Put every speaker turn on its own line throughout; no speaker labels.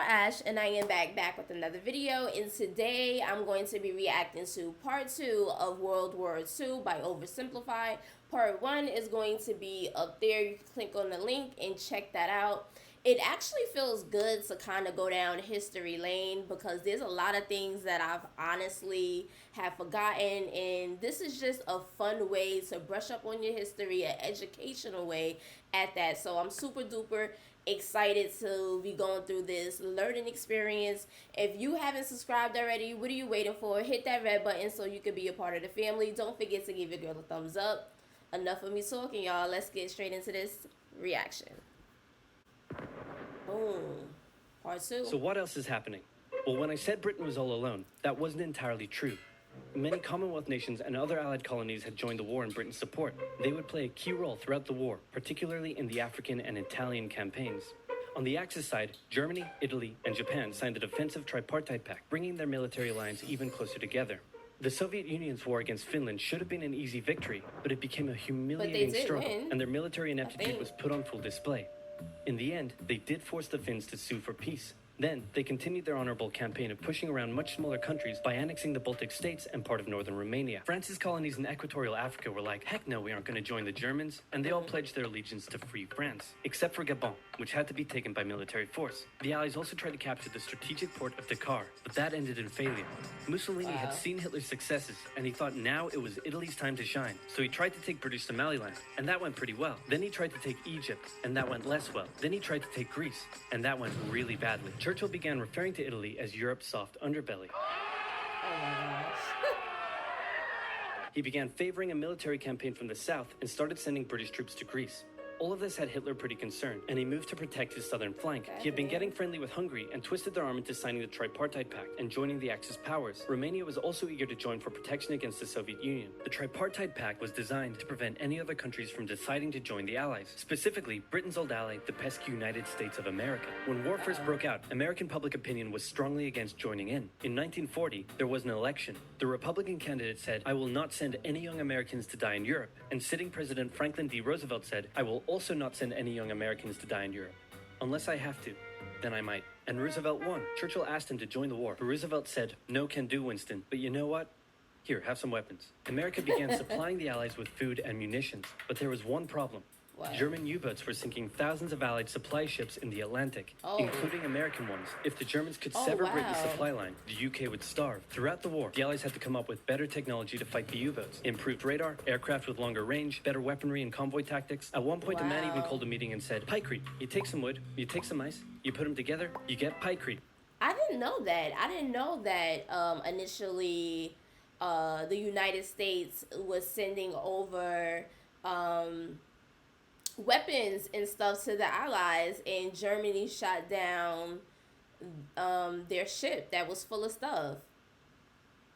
Ash, and I am back with another video, and today I'm going to be reacting to part 2 of World War II by Oversimplified. Part 1 is going to be up there. You can click on the link and check that out. It actually feels good to kind of go down history lane because there's a lot of things that I've honestly have forgotten, and this is just a fun way to brush up on your history, an educational way at that. So I'm super duper excited to be going through this learning experience. If you haven't subscribed already, what are you waiting for? Hit that red button so you can be a part of the family. Don't forget to give your girl a thumbs up. Enough of me talking, y'all. Let's get straight into this reaction. Boom. Part 2.
So what else is happening? Well, when I said Britain was all alone, that wasn't entirely true. Many Commonwealth nations and other Allied colonies had joined the war in Britain's support. They would play a key role throughout the war, particularly in the African and Italian campaigns. On the Axis side, Germany, Italy, and Japan signed the defensive tripartite pact, bringing their military alliance even closer together. The Soviet Union's war against Finland should have been an easy victory, but it became a humiliating struggle, and their military ineptitude was put on full display. In the end, they did force the Finns to sue for peace. Then, they continued their honorable campaign of pushing around much smaller countries by annexing the Baltic states and part of northern Romania. France's colonies in equatorial Africa were like, heck no, we aren't going to join the Germans, and they all pledged their allegiance to free France, except for Gabon, which had to be taken by military force. The Allies also tried to capture the strategic port of Dakar, but that ended in failure. Mussolini had seen Hitler's successes, and he thought now it was Italy's time to shine, so he tried to take British Somaliland, and that went pretty well. Then he tried to take Egypt, and that went less well. Then he tried to take Greece, and that went really badly. Churchill began referring to Italy as Europe's soft underbelly.
Oh my gosh.
He began favoring a military campaign from the south and started sending British troops to Greece. All of this had Hitler pretty concerned, and he moved to protect his southern flank. He had been getting friendly with Hungary and twisted their arm into signing the Tripartite Pact and joining the Axis powers. Romania was also eager to join for protection against the Soviet Union. The Tripartite Pact was designed to prevent any other countries from deciding to join the Allies, specifically Britain's old ally, the pesky United States of America. When war first broke out, American public opinion was strongly against joining in. In 1940, there was an election. The Republican candidate said, "I will not send any young Americans to die in Europe," and sitting President Franklin D. Roosevelt said, "I will also not send any young Americans to die in Europe. Unless I have to, then I might." And Roosevelt won. Churchill asked him to join the war, but Roosevelt said, "No can do, Winston, but you know what? Here, have some weapons." America began supplying the Allies with food and munitions, but there was one problem.
What?
German U-boats were sinking thousands of Allied supply ships in the Atlantic, including American ones. If the Germans could sever Britain's supply line, the UK would starve. Throughout the war, the Allies had to come up with better technology to fight the U-boats. Improved radar, aircraft with longer range, better weaponry and convoy tactics. At one point, a man even called a meeting and said, "Pykrete, you take some wood, you take some ice, you put them together, you get pykrete."
I didn't know that. I didn't know that initially the United States was sending over weapons and stuff to the Allies, and Germany shot down their ship that was full of stuff.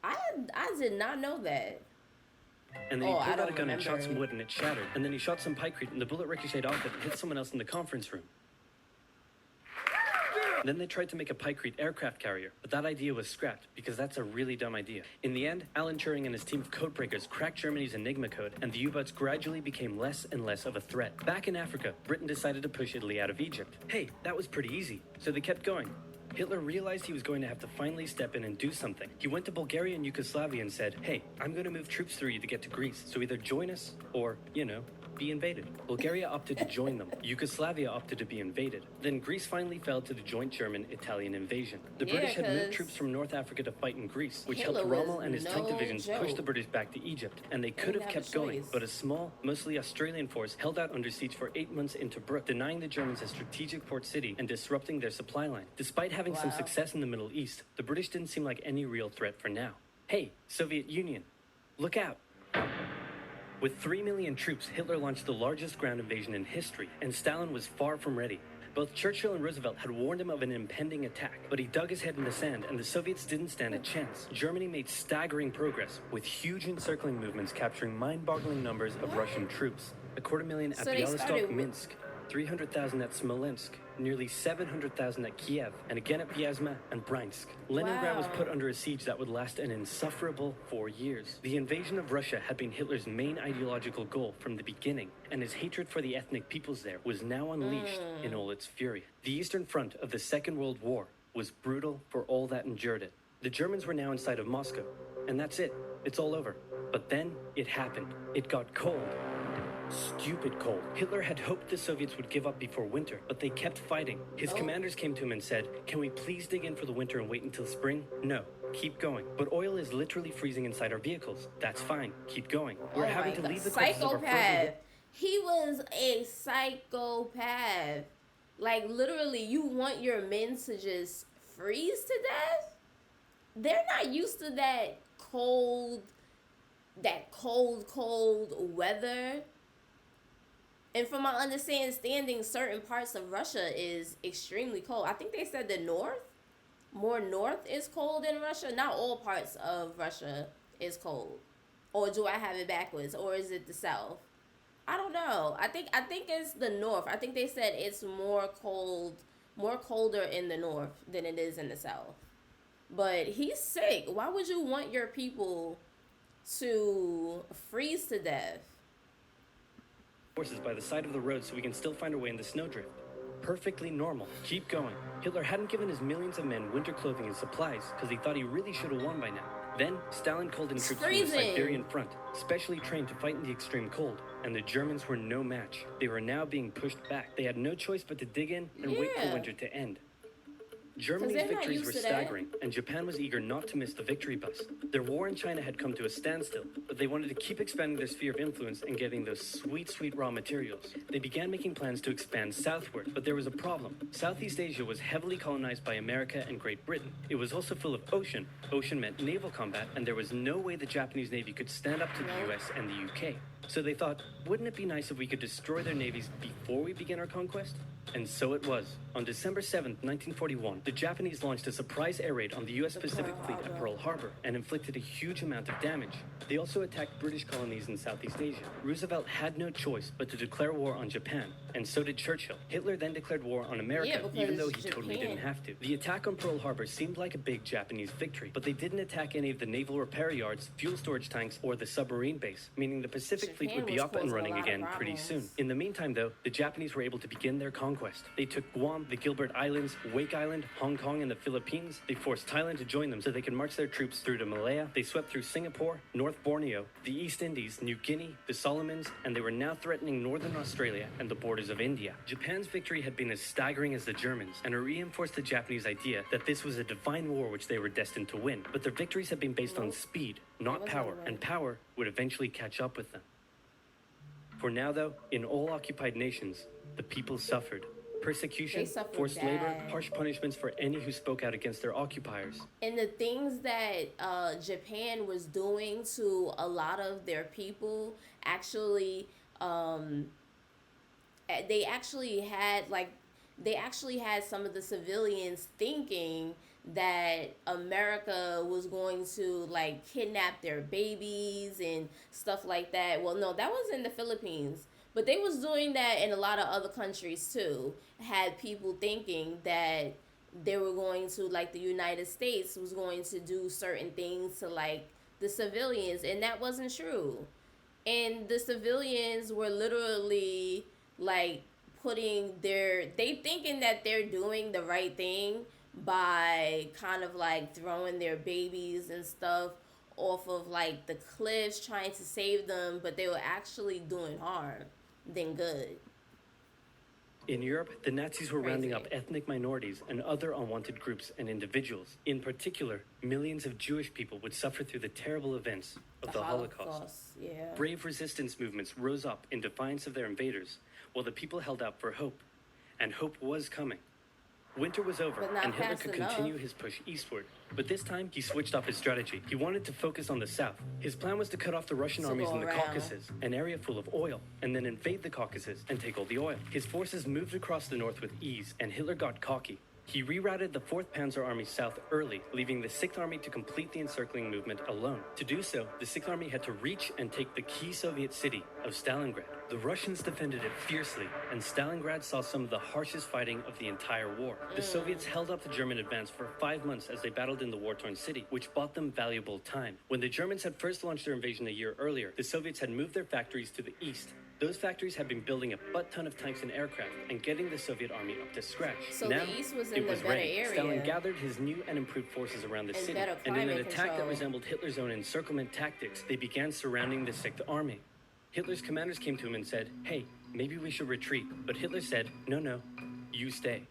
I did not know that.
And then he pulled out a gun and shot some wood and it shattered. And then he shot some pykrete and the bullet ricocheted off it and hit someone else in the conference room. Then they tried to make a pykrete aircraft carrier, but that idea was scrapped because that's a really dumb idea. In the end, Alan Turing and his team of codebreakers cracked Germany's Enigma code, and the U-boats gradually became less and less of a threat. Back in Africa, Britain decided to push Italy out of Egypt. Hey, that was pretty easy, so they kept going. Hitler realized he was going to have to finally step in and do something. He went to Bulgaria and Yugoslavia and said, "Hey, I'm going to move troops through you to get to Greece, so either join us or, be invaded." Bulgaria opted to join them. Yugoslavia opted to be invaded. Then Greece finally fell to the joint German-Italian invasion. The British had moved troops from North Africa to fight in Greece, which helped Rommel and his tank divisions push the British back to Egypt. And they could have kept going, but a small, mostly Australian force held out under siege for 8 months in Tobruk, denying the Germans a strategic port city and disrupting their supply line. Despite having some success in the Middle East, the British didn't seem like any real threat for now. Hey, Soviet Union, look out. With 3 million troops, Hitler launched the largest ground invasion in history, and Stalin was far from ready. Both Churchill and Roosevelt had warned him of an impending attack, but he dug his head in the sand, and the Soviets didn't stand a chance. Germany made staggering progress, with huge encircling movements capturing mind-boggling numbers of Russian troops. 250,000 at Bialystok, Minsk, 300,000 at Smolensk, nearly 700,000 at Kiev, and again at Vyazma and Bryansk. Leningrad was put under a siege that would last an insufferable 4 years. The invasion of Russia had been Hitler's main ideological goal from the beginning, and his hatred for the ethnic peoples there was now unleashed in all its fury. The Eastern Front of the Second World War was brutal for all that endured it. The Germans were now inside of Moscow, and that's it. It's all over. But then it happened. It got cold. Stupid cold. Hitler had hoped the Soviets would give up before winter, but they kept fighting. His commanders came to him and said, "Can we please dig in for the winter and wait until spring?" "No, keep going." "But oil is literally freezing inside our vehicles." "That's fine, keep going. We're having to leave the corpses of our frozen."
He was a psychopath. Like, literally, you want your men to just freeze to death? They're not used to that cold weather. And from my understanding, certain parts of Russia is extremely cold. I think they said the more north is cold in Russia. Not all parts of Russia is cold. Or do I have it backwards? Or is it the south? I don't know. I think it's the north. I think they said it's more colder in the north than it is in the south. But he's sick. Why would you want your people to freeze to death?
Horses by the side of the road so we can still find our way in the snowdrift. Perfectly normal. Keep going. Hitler hadn't given his millions of men winter clothing and supplies because he thought he really should have won by now. Then, Stalin called in troops from the Siberian front, specially trained to fight in the extreme cold, and the Germans were no match. They were now being pushed back. They had no choice but to dig in and wait for winter to end. Germany's victories were staggering, and Japan was eager not to miss the victory bus. Their war in China had come to a standstill, but they wanted to keep expanding their sphere of influence and getting those sweet, sweet raw materials. They began making plans to expand southward, but there was a problem. Southeast Asia was heavily colonized by America and Great Britain. It was also full of ocean. Ocean meant naval combat, and there was no way the Japanese Navy could stand up to the US and the UK. So they thought, wouldn't it be nice if we could destroy their navies before we begin our conquest? And so it was. On December 7th, 1941, the Japanese launched a surprise air raid on the US Pacific Fleet at Pearl Harbor and inflicted a huge amount of damage. They also attacked British colonies in Southeast Asia. Roosevelt had no choice but to declare war on Japan, and so did Churchill. Hitler then declared war on America, even though he totally didn't have to. The attack on Pearl Harbor seemed like a big Japanese victory, but they didn't attack any of the naval repair yards, fuel storage tanks, or the submarine base, meaning the Pacific Fleet would be up and running again pretty soon. In the meantime, though, the Japanese were able to begin their conquest. They took Guam, the Gilbert Islands, Wake Island, Hong Kong, and the Philippines. They forced Thailand to join them so they could march their troops through to Malaya. They swept through Singapore, North Borneo, the East Indies, New Guinea, the Solomons, and they were now threatening northern Australia and the borders of India. Japan's victory had been as staggering as the Germans, and it reinforced the Japanese idea that this was a divine war which they were destined to win. But their victories had been based on speed, not power, and power would eventually catch up with them. For now, though, in all occupied nations, the people suffered. Persecution, forced labor, harsh punishments for any who spoke out against their occupiers.
And the things that Japan was doing to a lot of their people actually, they actually had some of the civilians thinking that America was going to like kidnap their babies and stuff like that. Well, no, that was in the Philippines. But they was doing that in a lot of other countries too. Had people thinking that they were going to, like, the United States was going to do certain things to, like, the civilians. And that wasn't true. And the civilians were literally, like, they thinking that they're doing the right thing by kind of, like, throwing their babies and stuff off of, like, the cliffs, trying to save them. But they were actually doing harm than good.
In Europe, the Nazis were rounding up ethnic minorities and other unwanted groups and individuals. In particular, millions of Jewish people would suffer through the terrible events of the Holocaust.
Yeah.
Brave resistance movements rose up in defiance of their invaders, while the people held out for hope. And hope was coming. Winter was over, and Hitler could continue his push eastward. But this time, he switched up his strategy. He wanted to focus on the south. His plan was to cut off the Russian armies in the Caucasus, an area full of oil, and then invade the Caucasus and take all the oil. His forces moved across the north with ease, and Hitler got cocky. He rerouted the 4th Panzer Army south early, leaving the 6th Army to complete the encircling movement alone. To do so, the 6th Army had to reach and take the key Soviet city of Stalingrad. The Russians defended it fiercely, and Stalingrad saw some of the harshest fighting of the entire war. The Soviets held up the German advance for 5 months as they battled in the war-torn city, which bought them valuable time. When the Germans had first launched their invasion a year earlier, the Soviets had moved their factories to the east. Those factories had been building a butt-ton of tanks and aircraft and getting the Soviet army up to scratch.
So
now,
the east was in
it
the
was
better
ready.
area.
Stalin gathered his new and improved forces around the
And
city,
better
and in an
climate
attack that
control.
resembled Hitler's own encirclement tactics, they began surrounding the Sixth Army. Hitler's commanders came to him and said, "Hey, maybe we should retreat." But Hitler said, "No, you stay."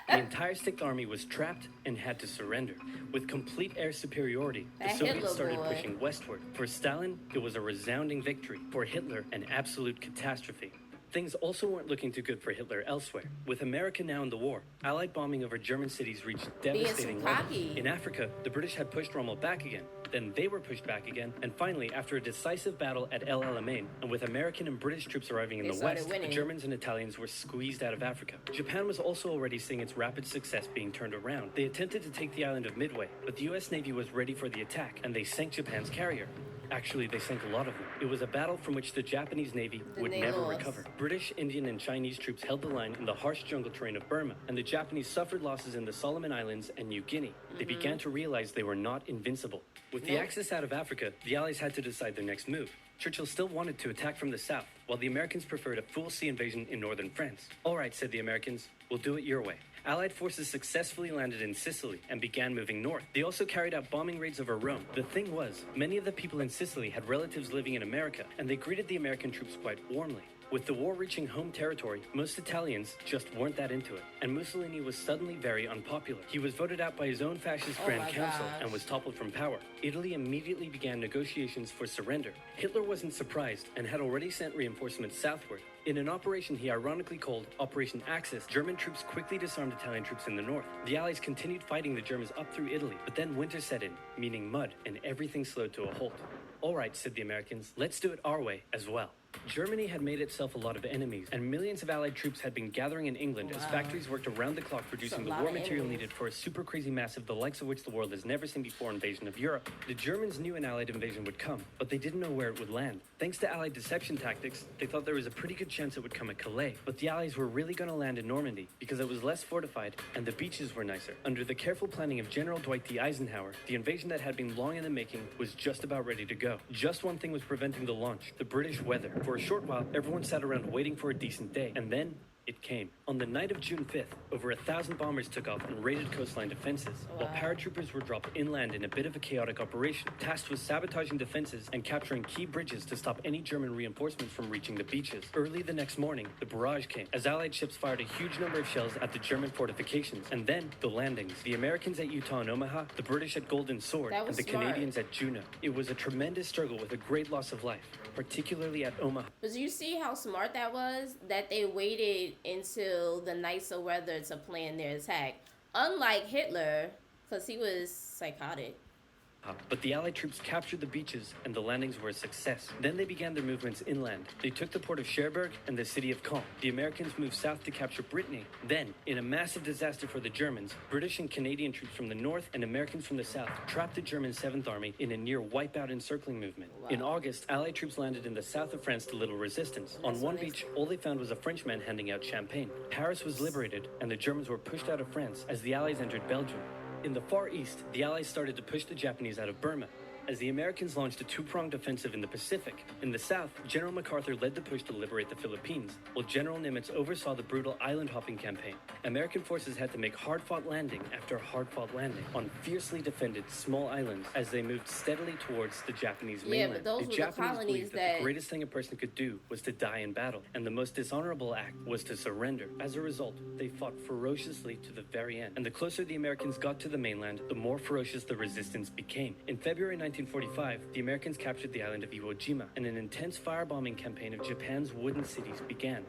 The entire Sixth Army was trapped and had to surrender. With complete air superiority, the
That
Soviets
Hitler
started
boy.
pushing westward. For Stalin, it was a resounding victory. For Hitler, an absolute catastrophe. Things also weren't looking too good for Hitler elsewhere. With America now in the war, Allied bombing over German cities reached devastating
too
levels.
cocky.
In Africa, the British had pushed Rommel back again. Then they were pushed back again. And finally, after a decisive battle at El Alamein, and with American and British troops arriving in
They
the
started
west,
winning.
the Germans and Italians were squeezed out of Africa. Japan was also already seeing its rapid success being turned around. They attempted to take the island of Midway, but the US Navy was ready for the attack, and they sank Japan's carrier. Actually, they sank a lot of them. It was a battle from which the Japanese Navy
Then
would
they
never
lost.
recover. British, Indian, and Chinese troops held the line in the harsh jungle terrain of Burma, and the Japanese suffered losses in the Solomon Islands and New Guinea. They began to realize they were not invincible. With the
Nope.
Axis out of Africa, the Allies had to decide their next move. Churchill still wanted to attack from the south, while the Americans preferred a full sea invasion in northern France. "All right," said the Americans, "we'll do it your way." Allied forces successfully landed in Sicily and began moving north. They also carried out bombing raids over Rome. The thing was, many of the people in Sicily had relatives living in America, and they greeted the American troops quite warmly. With the war reaching home territory, most Italians just weren't that into it, and Mussolini was suddenly very unpopular. He was voted out by his own fascist
Oh
Grand
my
Council
gosh.
and was toppled from power. Italy immediately began negotiations for surrender. Hitler wasn't surprised and had already sent reinforcements southward. In an operation he ironically called Operation Axis, German troops quickly disarmed Italian troops in the north. The Allies continued fighting the Germans up through Italy, but then winter set in, meaning mud, and everything slowed to a halt. "All right," said the Americans, "let's do it our way as well." Germany had made itself a lot of enemies, and millions of Allied troops had been gathering in England as
Wow.
factories worked around the clock producing
a
the
lot
war
of
material
enemies.
needed for a super crazy massive the likes of which the world has never seen before invasion of Europe. The Germans knew an Allied invasion would come, but they didn't know where it would land. Thanks to Allied deception tactics, they thought there was a pretty good chance it would come at Calais, but the Allies were really going to land in Normandy because it was less fortified and the beaches were nicer. Under the careful planning of General Dwight D. Eisenhower, the invasion that had been long in the making was just about ready to go. Just one thing was preventing the launch: the British weather. For a short while, everyone sat around waiting for a decent day, and then it came. On the night of June 5th, over 1,000 bombers took off and raided coastline defenses, while
Wow.
paratroopers were dropped inland in a bit of a chaotic operation, tasked with sabotaging defenses and capturing key bridges to stop any German reinforcements from reaching the beaches. Early the next morning, the barrage came, as Allied ships fired a huge number of shells at the German fortifications, and then the landings. The Americans at Utah and Omaha, the British at Golden Sword,
That
and
was
the
smart.
Canadians at Juneau. It was a tremendous struggle with a great loss of life, particularly at Omaha.
But you see how smart that was? That they waited until the nicer weather to plan their attack. Unlike Hitler, because he was psychotic.
But the Allied troops captured the beaches and the landings were a success. Then they began their movements inland. They took the port of Cherbourg and the city of Caen. The Americans moved south to capture Brittany. Then, in a massive disaster for the Germans, British and Canadian troops from the north and Americans from the south trapped the German 7th Army in a near wipeout encircling movement.
Wow.
In August, Allied troops landed in the south of France to little resistance. On
That's
one
amazing.
beach, all they found was a Frenchman handing out champagne. Paris was liberated and the Germans were pushed out of France as the Allies entered Belgium. In the Far East, the Allies started to push the Japanese out of Burma, as the Americans launched a two-pronged offensive in the Pacific. In the south, General MacArthur led the push to liberate the Philippines, while General Nimitz oversaw the brutal island-hopping campaign. American forces had to make hard-fought landing after hard-fought landing on fiercely defended small islands as they moved steadily towards the Japanese
Yeah,
mainland.
but those
the
were the
Japanese
colonies
believed that
that-
the greatest thing a person could do was to die in battle, and the most dishonorable act was to surrender. As a result, they fought ferociously to the very end, and the closer the Americans got to the mainland, the more ferocious the resistance became. In February 1945, the Americans captured the island of Iwo Jima, and an intense firebombing campaign of Japan's wooden cities began.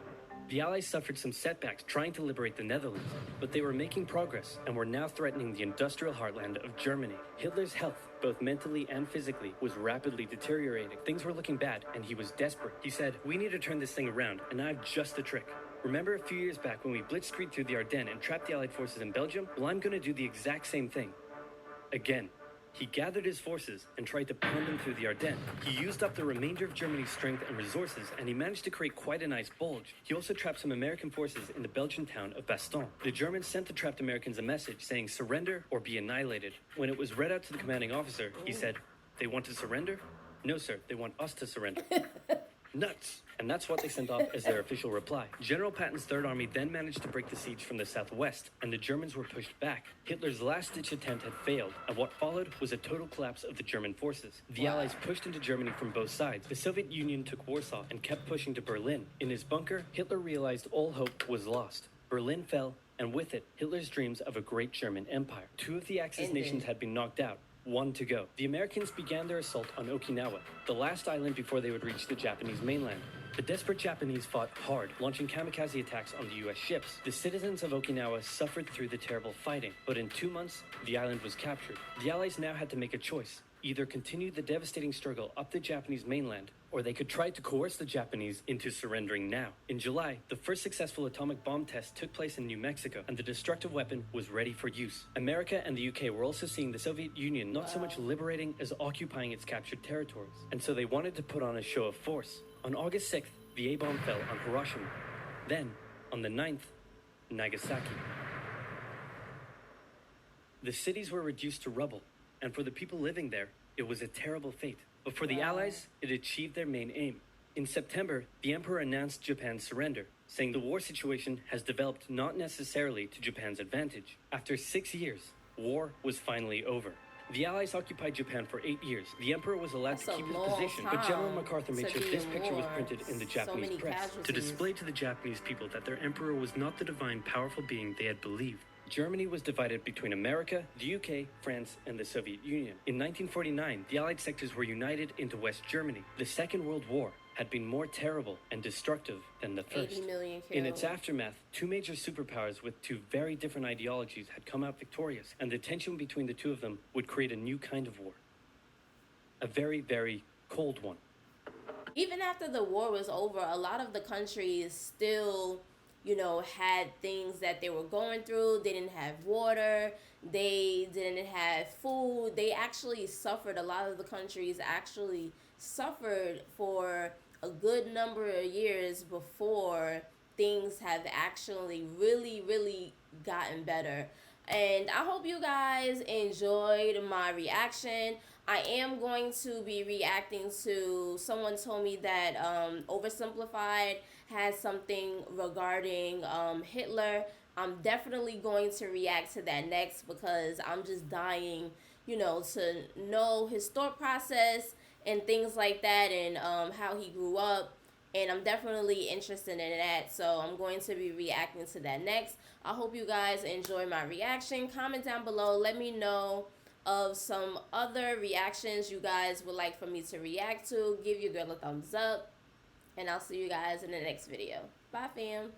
The Allies suffered some setbacks trying to liberate the Netherlands, but they were making progress and were now threatening the industrial heartland of Germany. Hitler's health, both mentally and physically, was rapidly deteriorating. Things were looking bad, and he was desperate. He said, "We need to turn this thing around, and I have just the trick. Remember a few years back when we blitzkrieged through the Ardennes and trapped the Allied forces in Belgium? Well, I'm going to do the exact same thing. Again." He gathered his forces and tried to pound them through the Ardennes. He used up the remainder of Germany's strength and resources, and he managed to create quite a nice bulge. He also trapped some American forces in the Belgian town of Bastogne. The Germans sent the trapped Americans a message saying surrender or be annihilated. When it was read out to the commanding officer, he said, "They want to surrender? No, sir, they want us to surrender." Nuts! And that's what they sent off as their official reply. General Patton's Third Army then managed to break the siege from the southwest, and the Germans were pushed back. Hitler's last-ditch attempt had failed, and what followed was a total collapse of the German forces. The Allies pushed into Germany from both sides. The Soviet Union took Warsaw and kept pushing to Berlin. In his bunker, Hitler realized all hope was lost. Berlin fell, and with it, Hitler's dreams of a great German empire. Two of the Axis nations had been knocked out. One to go. The Americans began their assault on Okinawa, the last island before they would reach the Japanese mainland. The desperate Japanese fought hard, launching kamikaze attacks on the U.S. ships. The citizens of Okinawa suffered through the terrible fighting, but in 2 months, the island was captured. The Allies now had to make a choice. Either continue the devastating struggle up the Japanese mainland, or they could try to coerce the Japanese into surrendering now. In July, the first successful atomic bomb test took place in New Mexico, and the destructive weapon was ready for use. America and the UK were also seeing the Soviet Union not so much liberating as occupying its captured territories, and so they wanted to put on a show of force. On August 6th, the A-bomb fell on Hiroshima. Then, on the 9th, Nagasaki. The cities were reduced to rubble, and for the people living there, it was a terrible fate. But for the Allies, it achieved their main aim. In September, the Emperor announced Japan's surrender, saying the war situation has developed not necessarily to Japan's advantage. After 6 years, war was finally over. The Allies occupied Japan for 8 years. The Emperor was allowed to keep his position, but General MacArthur made sure this picture was printed in the Japanese press to display to the Japanese people that their Emperor was not the divine, powerful being they had believed. Germany was divided between America, the UK, France, and the Soviet Union. In 1949, the Allied sectors were united into West Germany. The Second World War had been more terrible and destructive than the first.
80 million killed.
In its aftermath, two major superpowers with two very different ideologies had come out victorious, and the tension between the two of them would create a new kind of war. A very, very cold one.
Even after the war was over, a lot of the countries still, had things that they were going through. They didn't have water. They didn't have food. They actually suffered. A lot of the countries actually suffered for a good number of years before things have actually really gotten better. And I hope you guys enjoyed my reaction. I am going to be reacting to, someone told me that Oversimplified has something regarding Hitler. I'm definitely going to react to that next because I'm just dying, to know his thought process and things like that, and how he grew up. And I'm definitely interested in that, so I'm going to be reacting to that next. I hope you guys enjoy my reaction. Comment down below. Let me know of some other reactions you guys would like for me to react to. Give your girl a thumbs up. And I'll see you guys in the next video. Bye, fam.